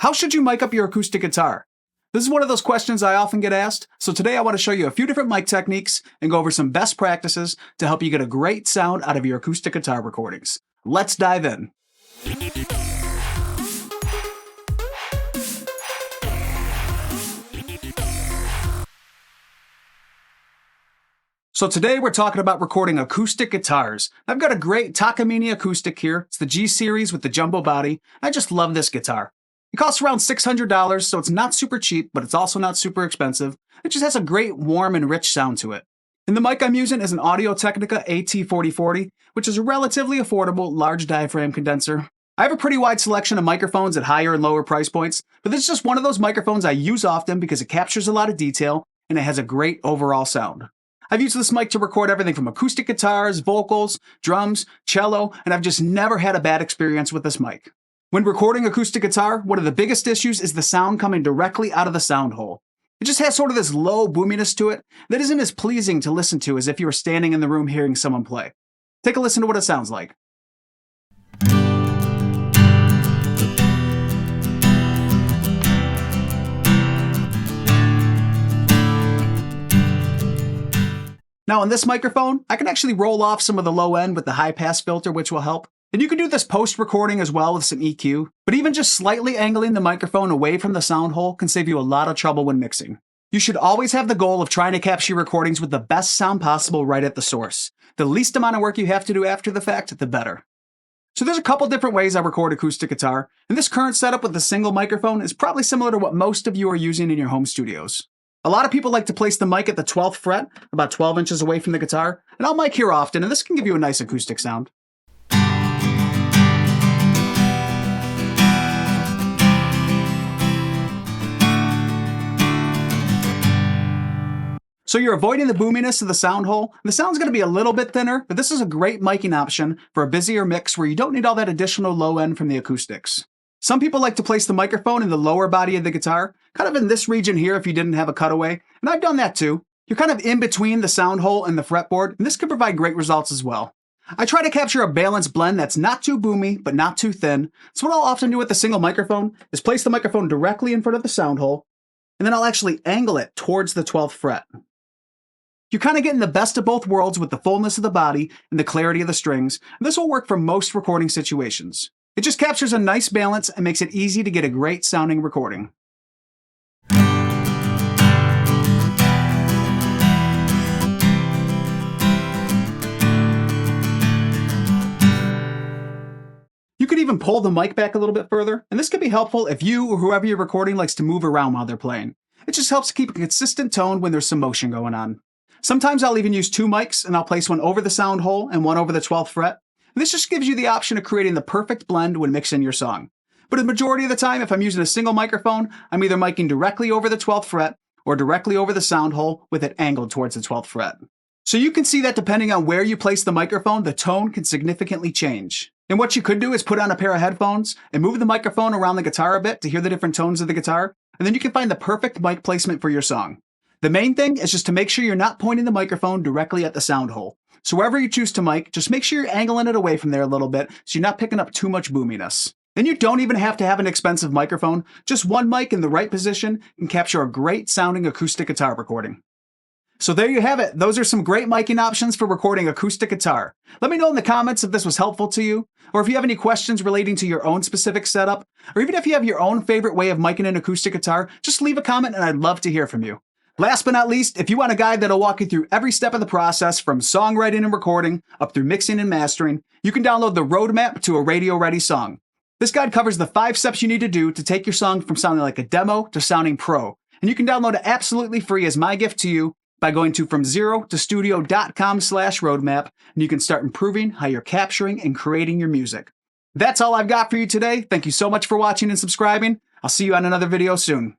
How should you mic up your acoustic guitar? This is one of those questions I often get asked, so today I want to show you a few different mic techniques and go over some best practices to help you get a great sound out of your acoustic guitar recordings. Let's dive in. So today we're talking about recording acoustic guitars. I've got a great Takamine Acoustic here. It's the G series with the jumbo body. I just love this guitar. It costs around $600, so it's not super cheap, but it's also not super expensive. It just has a great warm and rich sound to it. And the mic I'm using is an Technica AT4040, which is a relatively affordable large diaphragm condenser. I have a pretty wide selection of microphones at higher and lower price points, but this is just one of those microphones I use often because it captures a lot of detail and it has a great overall sound. I've used this mic to record everything from acoustic guitars, vocals, drums, cello, and I've just never had a bad experience with this mic. When recording acoustic guitar, one of the biggest issues is the sound coming directly out of the sound hole. It just has sort of this low boominess to it that isn't as pleasing to listen to as if you were standing in the room hearing someone play. Take a listen to what it sounds like. Now on this microphone, I can actually roll off some of the low end with the high pass filter, which will help. And you can do this post-recording as well with some EQ, but even just slightly angling the microphone away from the sound hole can save you a lot of trouble when mixing. You should always have the goal of trying to capture your recordings with the best sound possible right at the source. The least amount of work you have to do after the fact, the better. So there's a couple different ways I record acoustic guitar, and this current setup with a single microphone is probably similar to what most of you are using in your home studios. A lot of people like to place the mic at the 12th fret, about 12 inches away from the guitar, and I'll mic here often, and this can give you a nice acoustic sound. So you're avoiding the boominess of the sound hole. The sound's going to be a little bit thinner, but this is a great miking option for a busier mix where you don't need all that additional low end from the acoustics. Some people like to place the microphone in the lower body of the guitar, kind of in this region here if you didn't have a cutaway, and I've done that too. You're kind of in between the sound hole and the fretboard, and this can provide great results as well. I try to capture a balanced blend that's not too boomy, but not too thin. So what I'll often do with the single microphone is place the microphone directly in front of the sound hole, and then I'll actually angle it towards the 12th fret. You're kind of getting the best of both worlds with the fullness of the body and the clarity of the strings, and this will work for most recording situations. It just captures a nice balance and makes it easy to get a great sounding recording. You could even pull the mic back a little bit further, and this could be helpful if you or whoever you're recording likes to move around while they're playing. It just helps to keep a consistent tone when there's some motion going on. Sometimes I'll even use two mics, and I'll place one over the sound hole and one over the 12th fret. And this just gives you the option of creating the perfect blend when mixing your song. But the majority of the time, if I'm using a single microphone, I'm either miking directly over the 12th fret or directly over the sound hole with it angled towards the 12th fret. So you can see that depending on where you place the microphone, the tone can significantly change. And what you could do is put on a pair of headphones and move the microphone around the guitar a bit to hear the different tones of the guitar, and then you can find the perfect mic placement for your song. The main thing is just to make sure you're not pointing the microphone directly at the sound hole. So wherever you choose to mic, just make sure you're angling it away from there a little bit so you're not picking up too much boominess. And you don't even have to have an expensive microphone. Just one mic in the right position can capture a great sounding acoustic guitar recording. So there you have it. Those are some great miking options for recording acoustic guitar. Let me know in the comments if this was helpful to you, or if you have any questions relating to your own specific setup, or even if you have your own favorite way of miking an acoustic guitar, just leave a comment and I'd love to hear from you. Last but not least, if you want a guide that'll walk you through every step of the process from songwriting and recording up through mixing and mastering, you can download the Roadmap to a Radio-Ready Song. This guide covers the 5 steps you need to do to take your song from sounding like a demo to sounding pro. And you can download it absolutely free as my gift to you by going to FromZeroToStudio.com/roadmap, and you can start improving how you're capturing and creating your music. That's all I've got for you today. Thank you so much for watching and subscribing. I'll see you on another video soon.